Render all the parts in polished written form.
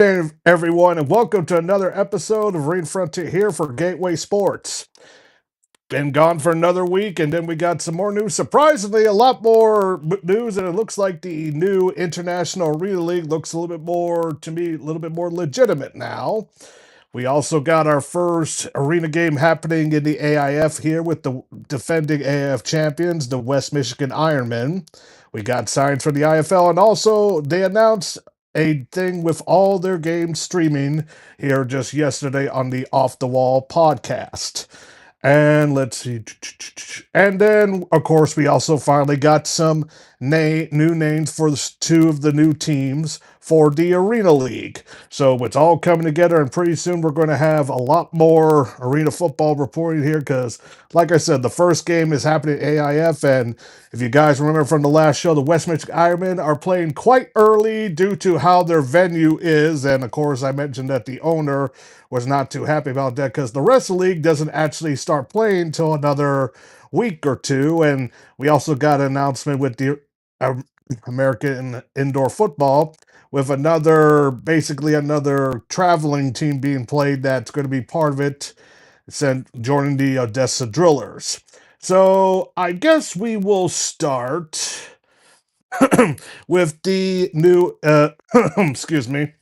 Hey, everyone, and welcome to another episode of Arena Frontier here for Gateway Sports. Been gone for another week, and then we got some more news. Surprisingly, a lot more news, and it looks like the new International Arena League looks a little bit more, to me, a little bit more legitimate now. We also got our first arena game happening in the AIF here with the defending AIF champions, the West Michigan Ironmen. We got signs for the IFL, and also they announced a thing with all their games streaming here just yesterday on the Off the Wall podcast. And let's see. And then, of course, we also finally got some new names for two of the new teams for the Arena League. So it's all coming together, and pretty soon we're going to have a lot more arena football reporting here because, like I said, the first game is happening at AIF, and if you guys remember from the last show, the West Michigan Ironmen are playing quite early due to how their venue is, and of course, I mentioned that the owner was not too happy about that because the rest of the league doesn't actually start playing until another week or two, and we also got an announcement with the uh, American Indoor Football with basically another traveling team being played that's going to be part of it, joining the Odessa Drillers. So I guess we will start with the new, excuse me,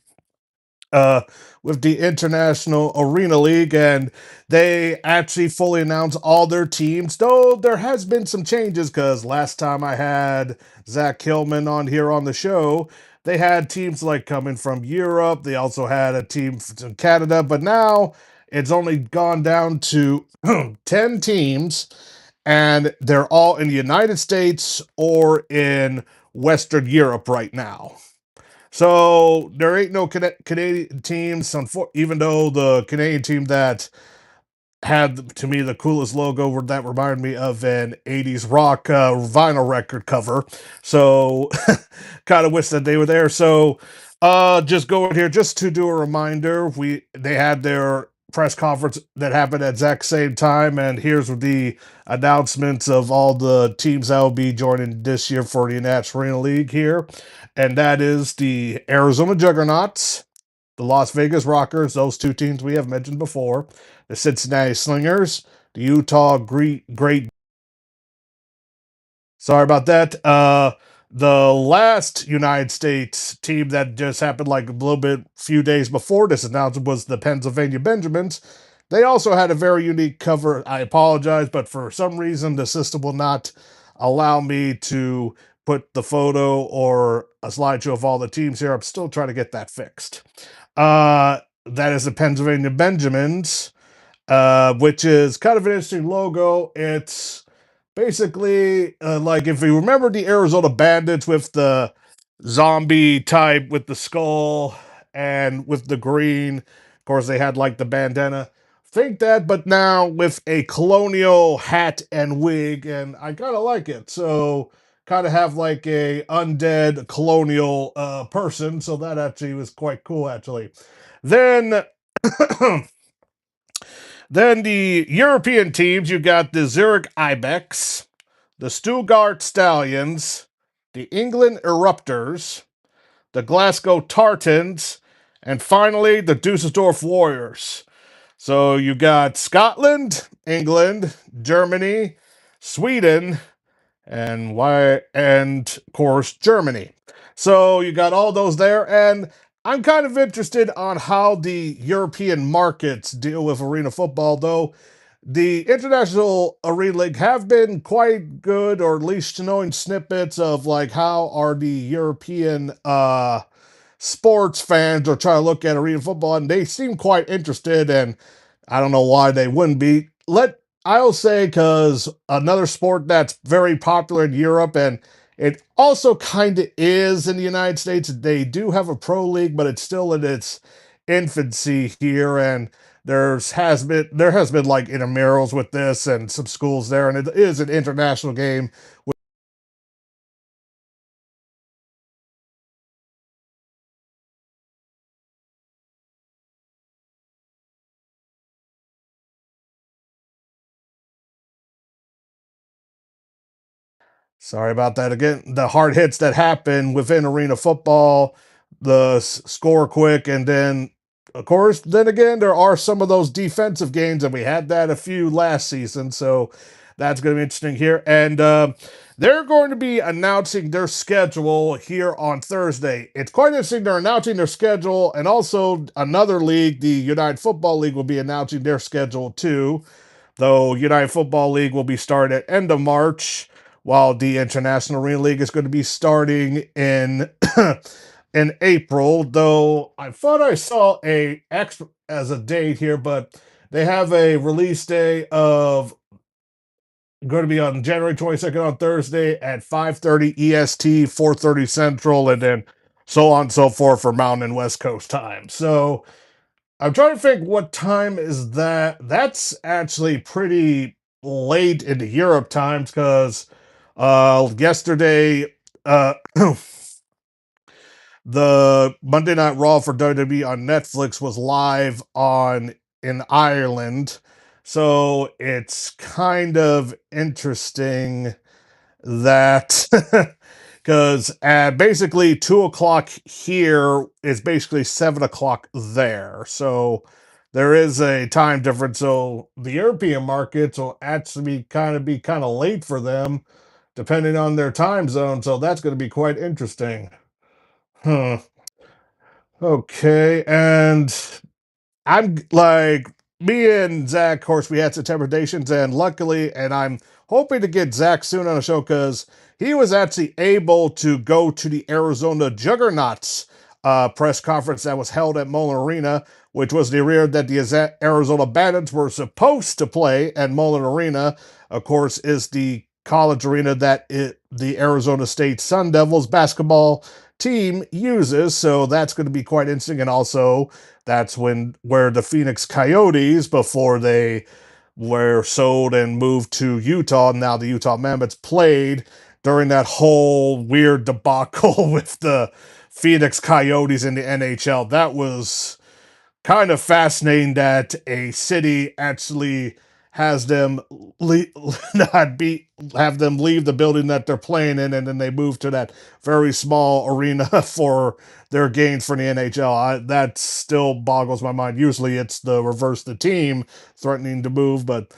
uh, with the International Arena League, and they actually fully announced all their teams. Though there has been some changes, because last time I had Zach Hillman on here on the show, they had teams like coming from Europe. They also had a team from Canada, but now it's only gone down to 10 teams, and they're all in the United States or in Western Europe right now. So there ain't no Canadian teams, even though the Canadian team that had, to me, the coolest logo that reminded me of an 80s rock vinyl record cover. So kind of wish that they were there. So just going here, just to do a reminder, they had their press conference that happened at the exact same time, and here's the announcements of all the teams that will be joining this year for the National Arena League here, and that is the Arizona Juggernauts, the Las Vegas Rockers, those two teams we have mentioned before, the Cincinnati Slingers, the Utah Great. Sorry about that. The last United States team that just happened like a little bit, few days before this announcement was the Pennsylvania Benjamins. They also had a very unique cover. I apologize, but for some reason, the system will not allow me to put the photo or a slideshow of all the teams here. I'm still trying to get that fixed. That is the Pennsylvania Benjamins, which is kind of an interesting logo. It's basically like if you remember the Arizona Bandits with the zombie type with the skull and with the green. Of course, they had like the bandana. Think that, but now with a colonial hat and wig, and I kind of like it. So kind of have like a undead colonial person. So that actually was quite cool, actually. Then Then the European teams, you got the Zurich Ibex, the Stuttgart Stallions, the England Eruptors, the Glasgow Tartans, and finally the Dusseldorf Warriors. So you got Scotland, England, Germany, Sweden, and of course Germany. So you got all those there, and I'm kind of interested on how the European markets deal with arena football, though. The International Arena League have been quite good, or at least knowing snippets of like how are the European sports fans are trying to look at arena football, and they seem quite interested, and I don't know why they wouldn't be. I'll say because another sport that's very popular in Europe, and it also kind of is in the United States. They do have a pro league, but it's still in its infancy here, and there has been like intramurals with this and some schools there, and it is an international game. Sorry about that again. The hard hits that happen within arena football. score quick, and then of course, then again, there are some of those defensive games, and we had that a few last season, so that's going to be interesting here. And they're going to be announcing their schedule here on Thursday. It's quite interesting. They're announcing their schedule, and also another league, the United Football League, will be announcing their schedule too. Though United Football League will be starting at end of March, while the International Arena League is going to be starting in in April. Though I thought I saw a X as a date here, but they have a release day of going to be on January 22nd on Thursday at 5:30 EST, 4:30 Central, and then so on and so forth for Mountain and West Coast time. So I'm trying to think what time is that. That's actually pretty late into Europe times because yesterday the Monday Night Raw for WWE on Netflix was live on in Ireland. So it's kind of interesting that because at basically 2 o'clock here is basically 7 o'clock there. So there is a time difference. So the European markets will actually be kind of late for them, depending on their time zone. So that's going to be quite interesting. Huh. Okay, and I'm like me and Zach. Of course, we had some temperatures, and luckily, and I'm hoping to get Zach soon on the show because he was actually able to go to the Arizona Juggernauts press conference that was held at Mullen Arena, which was the arena that the Arizona Bandits were supposed to play. And Mullen Arena, of course, is the college arena that the Arizona State Sun Devils basketball team uses. So that's going to be quite interesting, and also that's where the Phoenix Coyotes, before they were sold and moved to Utah, now the Utah Mammoths, played during that whole weird debacle with the Phoenix Coyotes in the NHL. That was kind of fascinating that a city actually has them not be have them leave the building that they're playing in, and then they move to that very small arena for their games for the NHL. That still boggles my mind. Usually, it's the reverse, the team threatening to move, but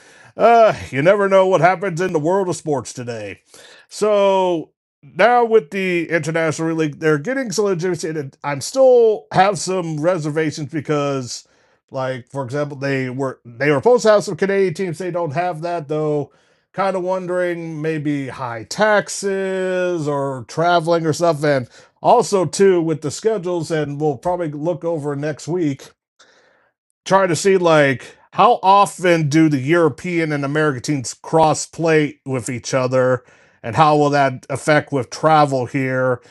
you never know what happens in the world of sports today. So now with the international league, they're getting some legitimacy. And I'm still have some reservations because, like for example, they were supposed to have some Canadian teams. They don't have that though. Kind of wondering maybe high taxes or traveling or stuff, and also too with the schedules. And we'll probably look over next week, try to see like how often do the European and American teams cross play with each other, and how will that affect with travel here?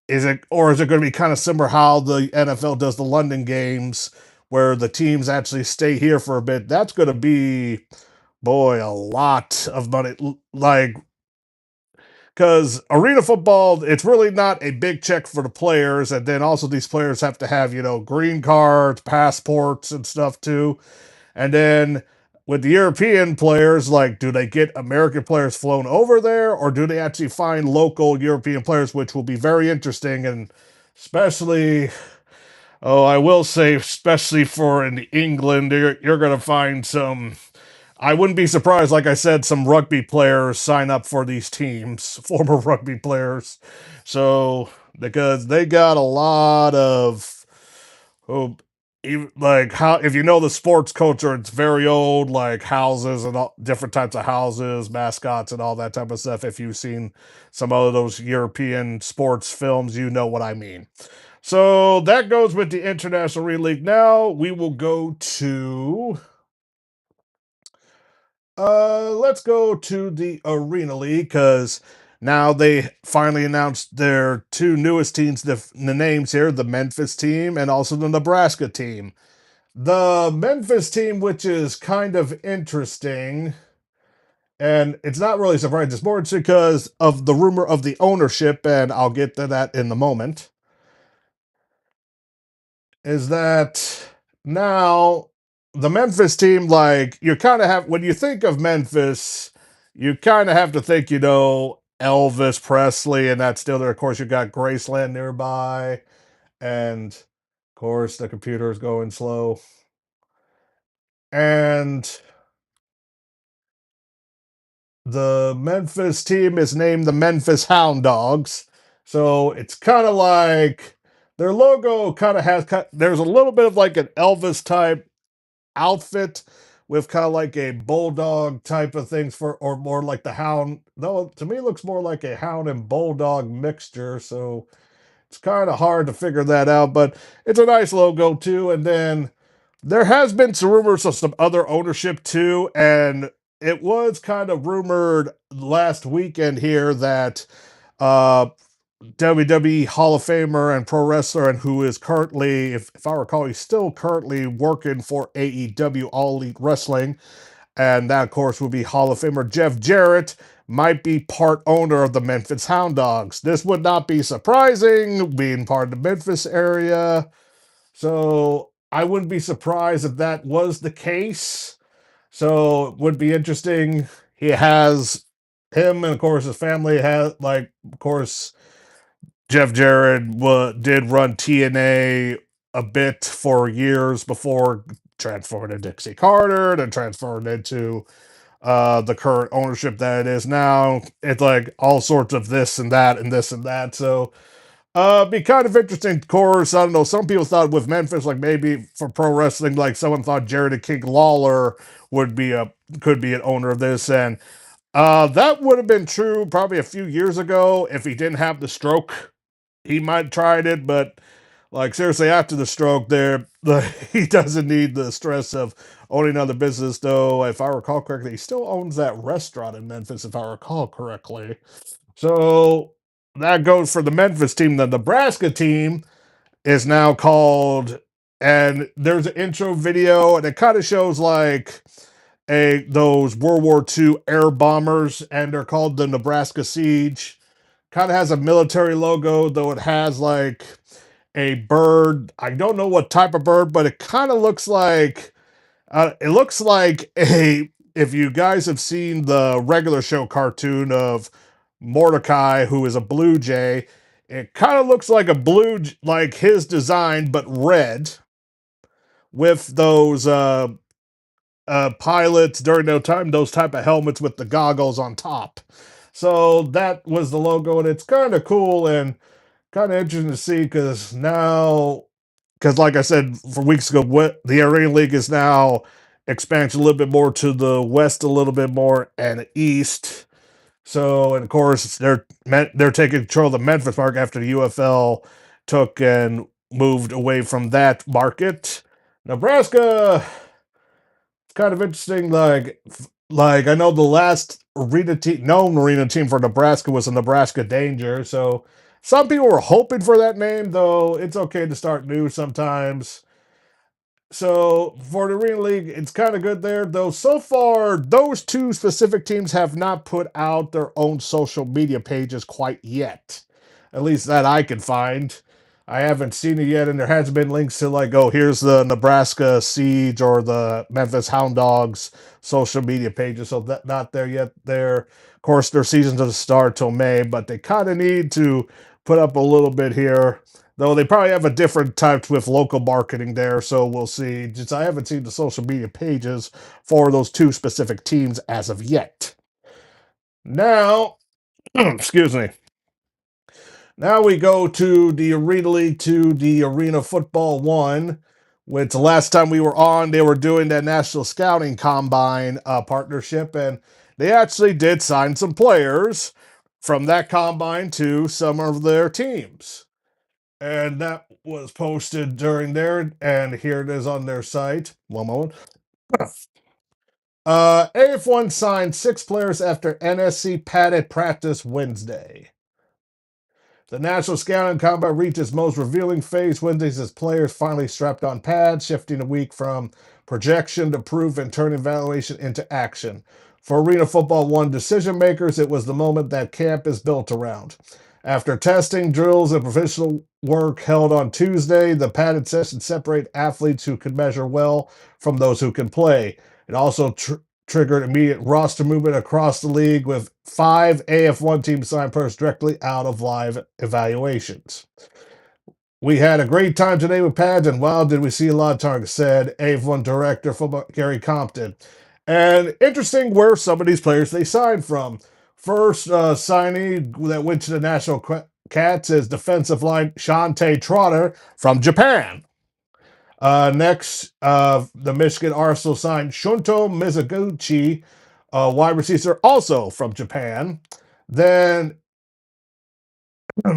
Is it going to be kind of similar how the NFL does the London games, where the teams actually stay here for a bit? That's going to be, boy, a lot of money. Like because arena football, it's really not a big check for the players, and then also these players have to have green cards, passports, and stuff too. And then with the European players, like, do they get American players flown over there, or do they actually find local European players, which will be very interesting, and especially, oh, I will say, especially for in England, you're going to find some. I wouldn't be surprised, like I said, some rugby players sign up for these teams, former rugby players. So, because they got a lot of, oh, like how if you know the sports culture, it's very old, like houses and all different types of houses, mascots, and all that type of stuff. If you've seen some of those European sports films, you know what I mean. So that goes with the International Relay League. Now we will go to let's go to the Arena League because now they finally announced their two newest teams, the names here, the Memphis team and also the Nebraska team. The Memphis team, which is kind of interesting, and it's not really surprising, it's more because of the rumor of the ownership, and I'll get to that in a moment, is that now the Memphis team, like, you kind of have, when you think of Memphis, you kind of have to think, Elvis Presley, and that's still there. Of course, you got Graceland nearby, And of course, the computer is going slow. And the Memphis team is named the Memphis Hound Dogs. So it's kind of like their logo kind of has, there's a little bit of like an Elvis type outfit with kind of like a bulldog type of things for, or more like the hound. No, to me, it looks more like a hound and bulldog mixture. So it's kind of hard to figure that out, but it's a nice logo too. And then there has been some rumors of some other ownership too, and it was kind of rumored last weekend here that uh, WWE Hall of Famer and pro wrestler, and who is currently, if I recall, he's still currently working for AEW All Elite Wrestling, and that, of course, would be Hall of Famer Jeff Jarrett, might be part owner of the Memphis Hound Dogs. This would not be surprising, being part of the Memphis area. So I wouldn't be surprised if that was the case. So it would be interesting. He has him, and of course his family has, like, of course, Jeff Jarrett did run TNA a bit for years before transferring to Dixie Carter, then transferring into the current ownership that it is now. It's like all sorts of this and that and this and that. So be kind of interesting, of course. I don't know. Some people thought with Memphis, like maybe for pro wrestling, like someone thought Jared the King Lawler would be a could be an owner of this, and that would have been true probably a few years ago if he didn't have the stroke. He might have tried it, but like seriously, after the stroke, he doesn't need the stress of owning another business. Though, if I recall correctly, he still owns that restaurant in Memphis, if I recall correctly. So that goes for the Memphis team. The Nebraska team is now called, and there's an intro video, and it kind of shows like those World War II air bombers, and they're called the Nebraska Siege. Kind of has a military logo, though it has like a bird. I don't know what type of bird, but it kind of looks like it looks like a, if you guys have seen the regular show cartoon of Mordecai, who is a blue jay, it kind of looks like a like his design, but red, with those pilots during their time, those type of helmets with the goggles on top. So that was the logo, and it's kind of cool and kind of interesting to see because like I said for weeks ago, what the Arena League is now expansion a little bit more to the west, a little bit more, and east. So, and of course, they're taking control of the Memphis market after the UFL took and moved away from that market. Nebraska, it's kind of interesting. Like I know the last known arena team for Nebraska was the Nebraska Danger. So some people were hoping for that name, though it's okay to start new sometimes. So for the Arena League, it's kind of good there, though. So far, those two specific teams have not put out their own social media pages quite yet. At least that I can find. I haven't seen it yet, and there hasn't been links to like, oh, here's the Nebraska Siege or the Memphis Hound Dogs social media pages. So that not there yet. There, of course, their season doesn't start till May, but they kind of need to put up a little bit here. Though they probably have a different type with local marketing there, so we'll see. Just I haven't seen the social media pages for those two specific teams as of yet. Now, excuse me. Now we go to the Arena League 2, the Arena Football 1, which the last time we were on, they were doing that National Scouting Combine partnership, and they actually did sign some players from that combine to some of their teams. And that was posted during there, and here it is on their site. One moment. AF1 signed 6 players after NSC padded practice Wednesday. The National Scouting Combine reached its most revealing phase Wednesday as players finally strapped on pads, shifting a week from projection to proof and turning evaluation into action. For Arena Football 1 decision makers, it was the moment that camp is built around. After testing, drills, and professional work held on Tuesday, the padded session separate athletes who can measure well from those who can play. It also triggered immediate roster movement across the league, with 5 AF1 teams signed players directly out of live evaluations. We had a great time today with Pads, and wow, did we see a lot of targets, said AF1 director football Gary Compton. And interesting where some of these players they signed from. First signing that went to the National Cats is defensive line Shante Trotter from Japan. Next, the Michigan Arsenal signed Shunto Mizuguchi, wide receiver, also from Japan. Then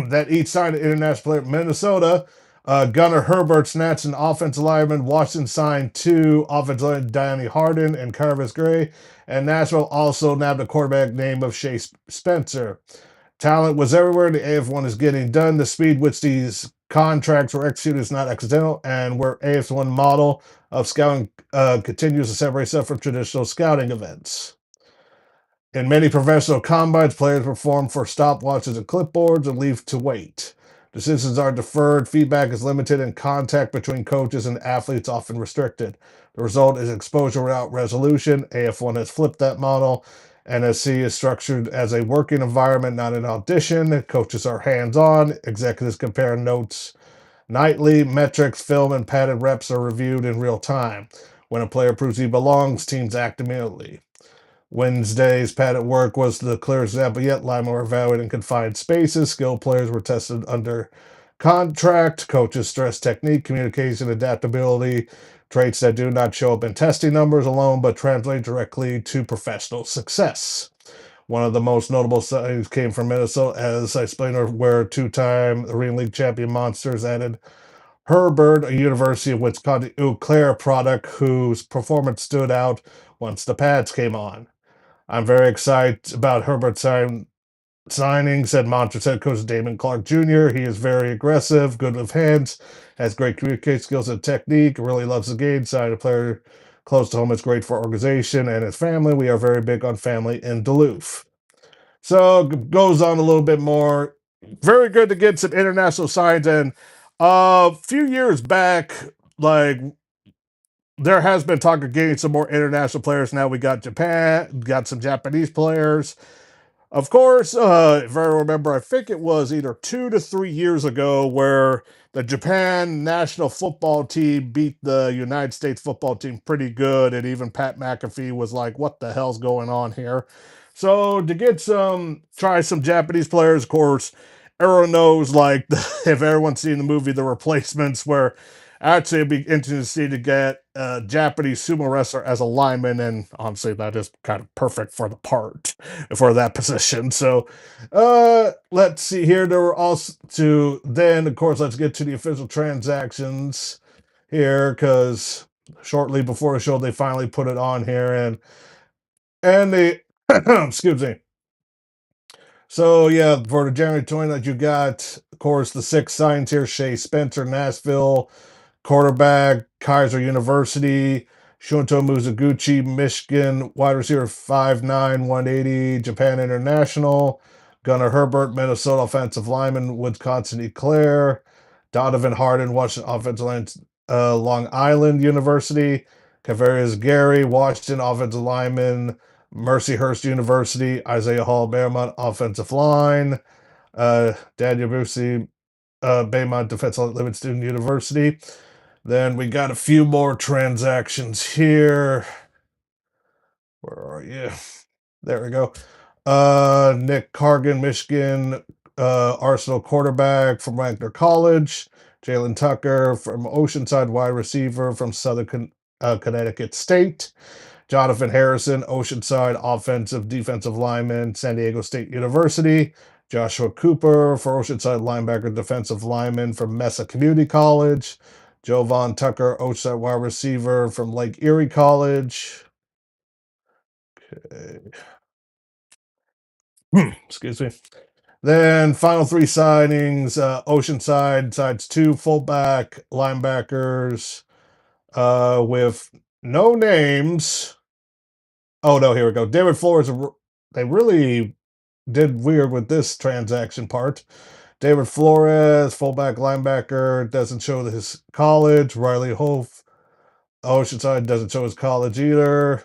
that each signed an international player. Minnesota, Gunnar Herbert snatched an offensive lineman. Washington signed two offensive linemen, Danny Harden and Carvis Gray. And Nashville also nabbed a quarterback name of Shea Spencer. Talent was everywhere. The AF1 is getting done. The speed which these contracts were executed is not accidental, and where AF1 model of scouting continues to separate itself from traditional scouting events. In many professional combines, players perform for stopwatches and clipboards and leave to wait. Decisions are deferred, feedback is limited, and contact between coaches and athletes often restricted. The result is exposure without resolution. AF1 has flipped that model. NSC is structured as a working environment, not an audition. Coaches are hands on. Executives compare notes nightly. Metrics, film, and padded reps are reviewed in real time. When a player proves he belongs, teams act immediately. Wednesday's padded work was the clearest example yet. Linemen were evaluated in confined spaces. Skilled players were tested under contract. Coaches stressed technique, communication, adaptability, traits that do not show up in testing numbers alone, but translate directly to professional success. One of the most notable signings came from Minnesota, as I explained, where two-time Arena League champion Monsters added Herbert, a University of Wisconsin Eau Claire product whose performance stood out once the pads came on. I'm very excited about Herbert's signing, said Monsters head coach Damon Clark Jr. He is very aggressive, good with hands, has great communication skills and technique, really loves the game. Signing a player close to home is great for organization and his family. We are very big on family in Duluth. So goes on a little bit more. Very good to get some international signs. And a few years back, like there has been talk of getting some more international players. Now we got Japan, got some Japanese players. Of course, if I remember, I think it was either 2 to 3 years ago where the Japan national football team beat the United States football team pretty good, and even Pat McAfee was like, "What the hell's going on here?" So to get try some Japanese players, of course, everyone knows like if everyone's seen the movie The Replacements, where actually it'd be interesting to see to get a Japanese sumo wrestler as a lineman, and honestly, that is kind of perfect for the part for that position. So, let's see here. There were also then, of course, let's get to the official transactions here because shortly before the show they finally put it on here and they excuse me. So yeah, for the January 20th, you got, of course, the six signs here: Shea Spencer, Nashville, quarterback, Kaiser University, Shunto Mizuguchi, Michigan, wide receiver 5'9", 180, Japan International, Gunnar Herbert, Minnesota offensive lineman, Wisconsin Eclair, Donovan Harden, Washington offensive line, Long Island University, Cavarius Gary, Washington offensive lineman, Mercyhurst University, Isaiah Hall, Bearmont offensive line, Daniel Busey, Baymont Defensive Livingston University. Then we got a few more transactions here. Where are you? There we go. Nick Cargan, Michigan, Arsenal quarterback from Wagner College. Jalen Tucker from Oceanside, wide receiver from Southern Connecticut State. Jonathan Harrison, Oceanside offensive defensive lineman, San Diego State University. Joshua Cooper for Oceanside linebacker defensive lineman from Mesa Community College. Jovan Tucker, Oceanside wide receiver from Lake Erie College. Okay. Excuse me. Then final three signings, Oceanside sides two fullback linebackers with no names. Oh no, here we go. David Flores. They really did weird with this transaction part. David Flores, fullback linebacker, doesn't show his college. Riley Hof, Oceanside, doesn't show his college either.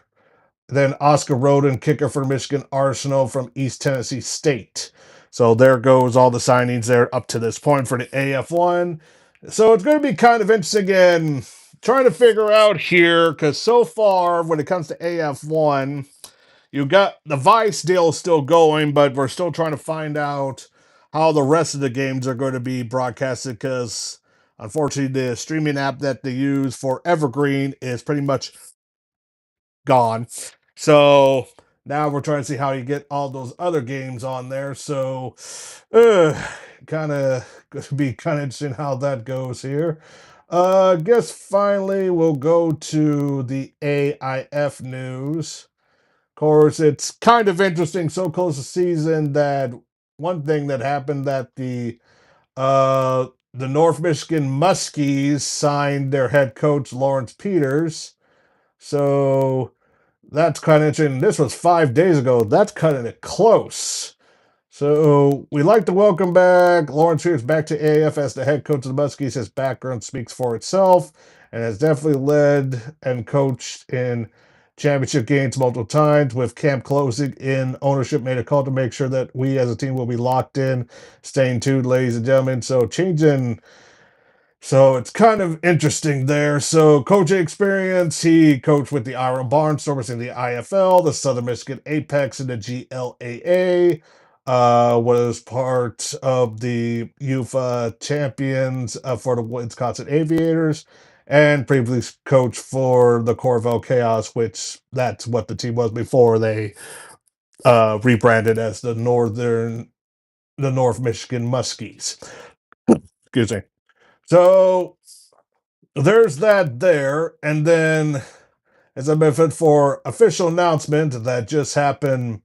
Then Oscar Roden, kicker for Michigan Arsenal from East Tennessee State. So there goes all the signings there up to this point for the AF1. So it's going to be kind of interesting in trying to figure out here because so far, when it comes to AF1, you got the Vice deal still going, but we're still trying to find out how the rest of the games are going to be broadcasted because unfortunately, the streaming app that they use for Evergreen is pretty much gone. So now we're trying to see how you get all those other games on there. So, kind of going to be kind of interesting how that goes here. I guess finally we'll go to the AIF news. Of course, it's kind of interesting. So close to season that one thing that happened that the North Michigan Muskies signed their head coach Lawrence Peters. So that's kind of interesting. This was 5 days ago. That's cutting it close. So we'd like to welcome back Lawrence Pierce back to AAF as the head coach of the Muskies. His background speaks for itself and has definitely led and coached in championship games multiple times. With camp closing in, ownership made a call to make sure that we as a team will be locked in, staying tuned, ladies and gentlemen. So it's kind of interesting there. So coaching experience, he coached with the Ira Barnstormers in the IFL, the Southern Michigan Apex in the GLAA, was part of the UFA champions for the Wisconsin Aviators, and previously coached for the Corvell Chaos, which that's what the team was before they rebranded as the North Michigan Muskies. Excuse me. So there's that there. And then, as a benefit for official announcement that just happened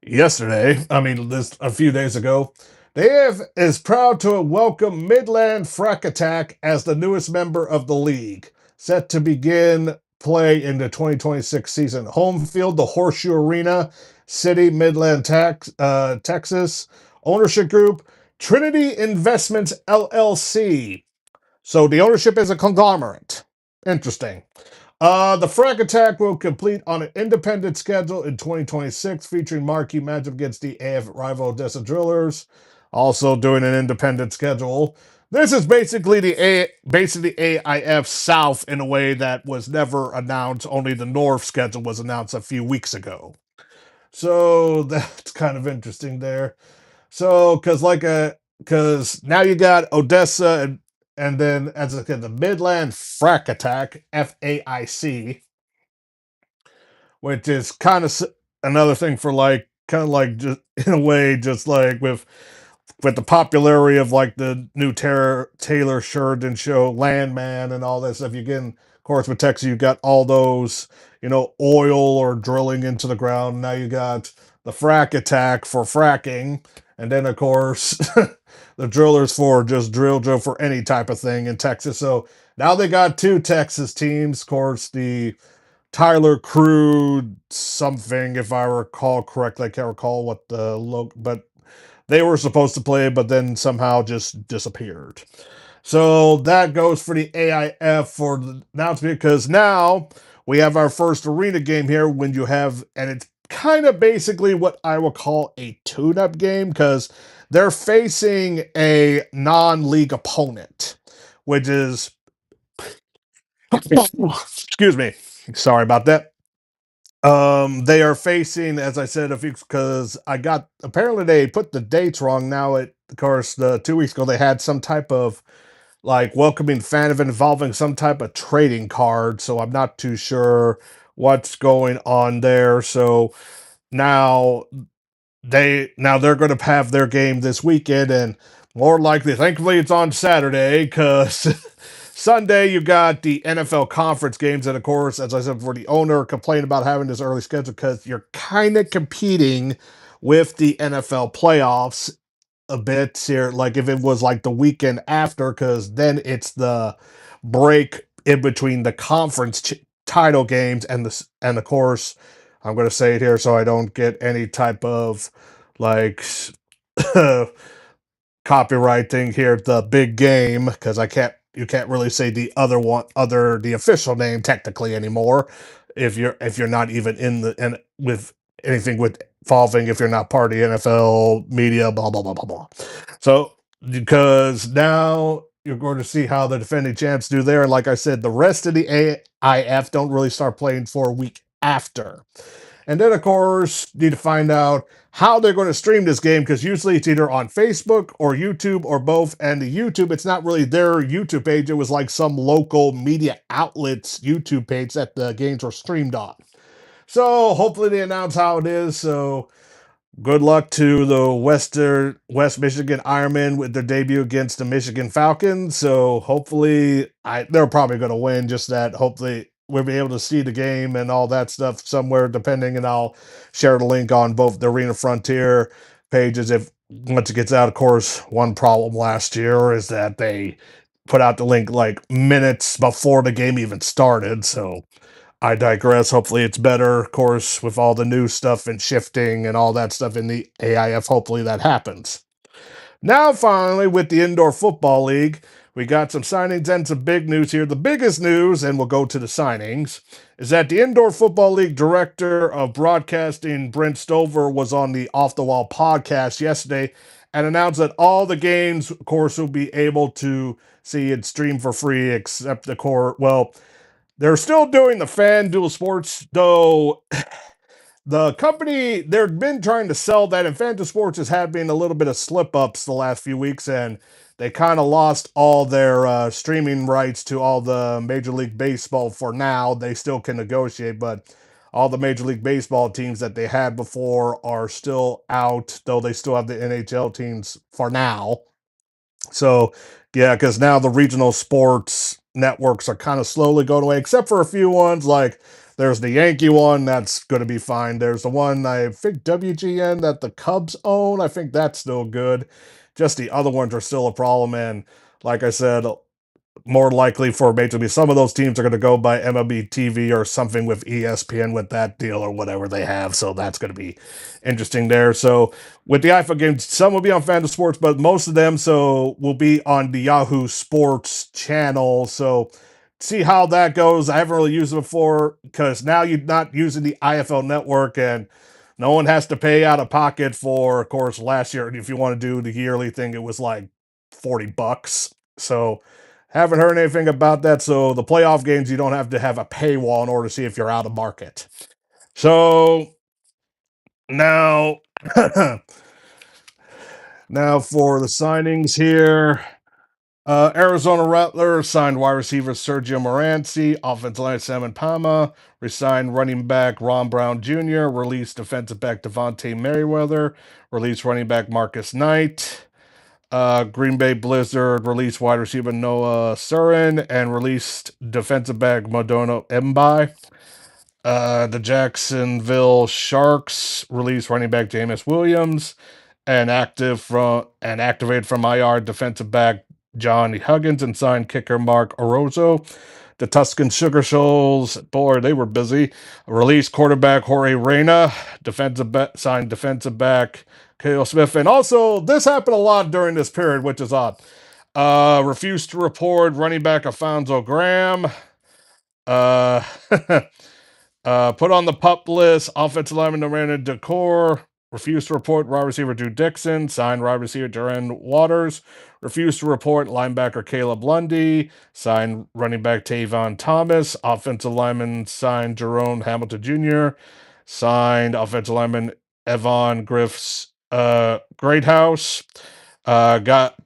yesterday, I mean, this a few days ago, Dave is proud to welcome Midland Frack Attack as the newest member of the league, set to begin play in the 2026 season. Home field, the Horseshoe Arena, City, Midland, Texas. Ownership group, Trinity Investments LLC. So the ownership is a conglomerate. Interesting. The Frack Attack will complete on an independent schedule in 2026, featuring marquee matchup against the AF rival Odessa Drillers. Also doing an independent schedule. This is basically basically AIF South in a way that was never announced. Only the North schedule was announced a few weeks ago. So that's kind of interesting there. So, because now you got Odessa and then as I said, the Midland Frack Attack FAIC, which is kind of another thing for like kind of like just in a way just like with the popularity of like the new Taylor Sheridan show, Landman, and all that stuff. You get, of course, with Texas, you got all those, oil or drilling into the ground. Now you got the frack attack for fracking, and then of course the drillers for just drill for any type of thing in Texas. So now they got two Texas teams. Of course, the Tyler Crew something, if I recall correctly. I can't recall what the logo, but they were supposed to play, but then somehow just disappeared. So that goes for the AIF for the announcement because now we have our first arena game here when you have, and it's kind of basically what I will call a tune-up game because they're facing a non-league opponent, which is, excuse me, sorry about that. They are facing, as I said, a few because I got apparently they put the dates wrong. Now, of course, the 2 weeks ago they had some type of like welcoming fan event involving some type of trading card. So I'm not too sure what's going on there. So now they're going to have their game this weekend, and more likely, thankfully, it's on Saturday because Sunday you got the NFL conference games, and of course, as I said before, the owner complained about having this early schedule because you're kind of competing with the NFL playoffs a bit here. Like if it was like the weekend after, because then it's the break in between the conference title games and of course I'm going to say it here so I don't get any type of like copyright thing here. The big game because I can't you can't really say the official name technically anymore if you're not even in the and with anything with involving if you're not part of the NFL media blah blah blah blah blah. So because now you're going to see how the defending champs do there. And like I said, the rest of the AIF don't really start playing for a week after. And then, of course, need to find out how they're going to stream this game because usually it's either on Facebook or YouTube or both. And the YouTube, it's not really their YouTube page. It was like some local media outlets YouTube page that the games were streamed on. So hopefully they announce how it is. So good luck to the West Michigan Ironmen with their debut against the Michigan Falcons. So hopefully they're probably going to win. Just that hopefully we'll be able to see the game and all that stuff somewhere depending. And I'll share the link on both the Arena Frontier pages if once it gets out. Of course, one problem last year is that they put out the link like minutes before the game even started. So I digress. Hopefully it's better, of course, with all the new stuff and shifting and all that stuff in the AIF. Hopefully that happens. Now, finally, with the Indoor Football League, we got some signings and some big news here. The biggest news, and we'll go to the signings, is that the Indoor Football League director of broadcasting, Brent Stover, was on the Off the Wall podcast yesterday and announced that all the games, of course, will be able to see it stream for free, except the core. Well, they're still doing the FanDuel Sports, though the company, they've been trying to sell that, and FanDuel Sports is having a little bit of slip-ups the last few weeks, and they kind of lost all their streaming rights to all the Major League Baseball for now. They still can negotiate, but all the Major League Baseball teams that they had before are still out, though they still have the NHL teams for now. So, yeah, because now the regional sports networks are kind of slowly going away, except for a few ones. Like there's the Yankee one that's going to be fine. There's the one I think WGN that the Cubs own. I think that's still good. Just the other ones are still a problem. And like I said, more likely for Major League. Some of those teams are going to go by MLB TV or something with ESPN with that deal or whatever they have. So that's going to be interesting there. So with the iPhone games, some will be on FanDuel Sports, but most of them will be on the Yahoo Sports channel. So see how that goes. I haven't really used it before because now you're not using the IFL network and no one has to pay out of pocket for, of course, last year. If you want to do the yearly thing, it was like $40. So haven't heard anything about that. So the playoff games, you don't have to have a paywall in order to see if you're out of market. So now, now for the signings here. Arizona Rattlers signed wide receiver Sergio Moranci, offensive line Salmon Palma, resigned running back Ron Brown Jr., released defensive back Devontae Merriweather, released running back Marcus Knight. Green Bay Blizzard released wide receiver Noah Surin and released defensive back Modono Mbai. The Jacksonville Sharks released running back Jameis Williams and activated from IR defensive back Johnny Huggins and signed kicker Mark Orozco. The Tuscan Sugar Shoals, boy, they were busy. Released quarterback Jorge Reyna, signed defensive back Kale Smith. And also, this happened a lot during this period, which is odd. Refused to report running back Alfonso Graham. Uh, put on the pup list offensive lineman Miranda Decor. Refused to report wide receiver Drew Dixon. Signed wide receiver Duran Waters. Refused to report linebacker Caleb Lundy. Signed running back Tavon Thomas. Offensive lineman signed Jerome Hamilton Jr. Signed offensive lineman Evan Griff's Greathouse. Got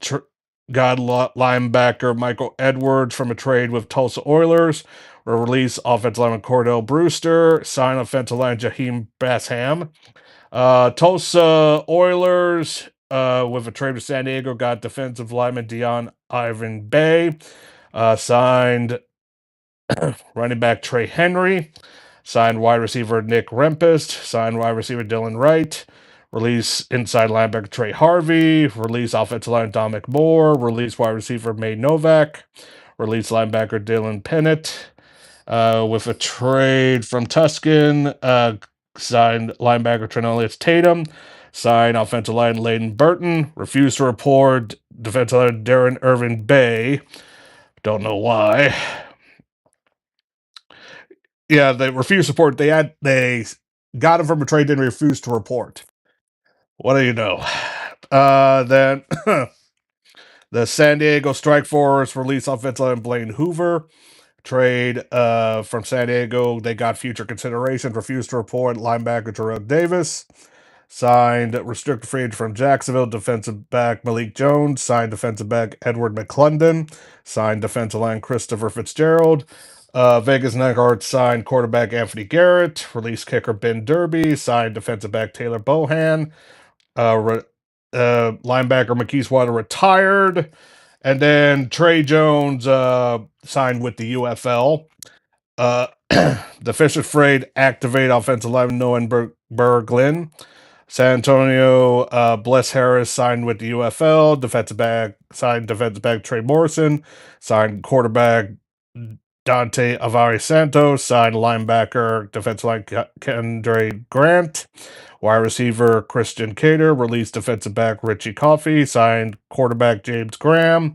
linebacker Michael Edwards from a trade with Tulsa Oilers. Release offensive lineman Cordell Brewster. Sign offensive lineman Jaheim Basham. Tulsa Oilers, with a trade with San Diego, got defensive lineman Dion Ivan Bay. Signed running back Trey Henry. Signed wide receiver Nick Rempist. Signed wide receiver Dylan Wright. Release inside linebacker Trey Harvey. Release offensive line Dominic Moore. Release wide receiver May Novak. Release linebacker Dylan Pennant. With a trade from Tuscan, signed linebacker Trenolius Tatum, signed offensive line Layden Burton, refused to report defensive line Darren Irvin Bay. Don't know why. Yeah, they refused to report. They got him from a trade, didn't refuse to report. What do you know? Then The San Diego Strike Force released offensive lineman Blaine Hoover. Trade from San Diego. They got future consideration. Refused to report linebacker Terrell Davis. Signed restricted free agent from Jacksonville, defensive back Malik Jones. Signed defensive back Edward McClendon. Signed defensive line Christopher Fitzgerald. Vegas Neckart signed quarterback Anthony Garrett. Released kicker Ben Derby. Signed defensive back Taylor Bohan. Linebacker McKees Water retired. And then Trey Jones signed with the UFL. The Fisher Freight activate offensive lineman Noah Berglin. San Antonio, Bless Harris signed with the UFL. Defensive back Trey Morrison. Signed quarterback Dante Avari Santos. Signed linebacker, defensive line Kendra Grant. Wide receiver Christian Cater. Released defensive back Richie Coffey. Signed quarterback James Graham.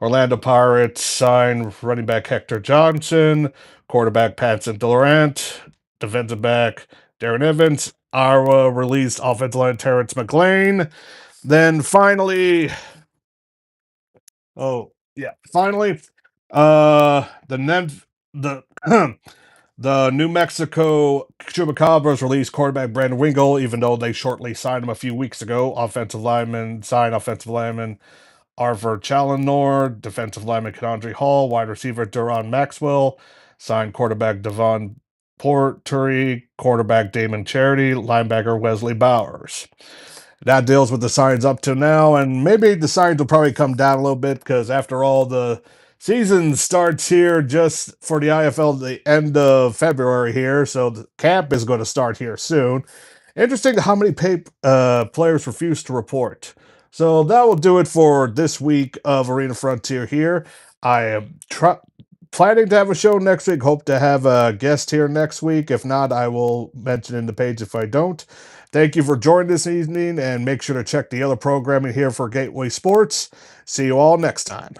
Orlando Pirates signed running back Hector Johnson. Quarterback Patson Delorant. Defensive back Darren Evans. Iowa released offensive line Terrence McLean. Then finally, finally, the the New Mexico Chupacabras released quarterback Brandon Wingle, even though they shortly signed him a few weeks ago. Offensive lineman Arthur Challenor, defensive lineman Kendra Hall, wide receiver Duron Maxwell, signed quarterback Devon Portery, quarterback Damon Charity, linebacker Wesley Bowers. That deals with the signs up to now, and maybe the signs will probably come down a little bit because after all, the season starts here just for the IFL the end of February here, so the camp is going to start here soon. Interesting how many players refuse to report. So that will do it for this week of Arena Frontier here. I am planning to have a show next week. Hope to have a guest here next week. If not, I will mention in the page if I don't. Thank you for joining this evening, and make sure to check the other programming here for Gateway Sports. See you all next time.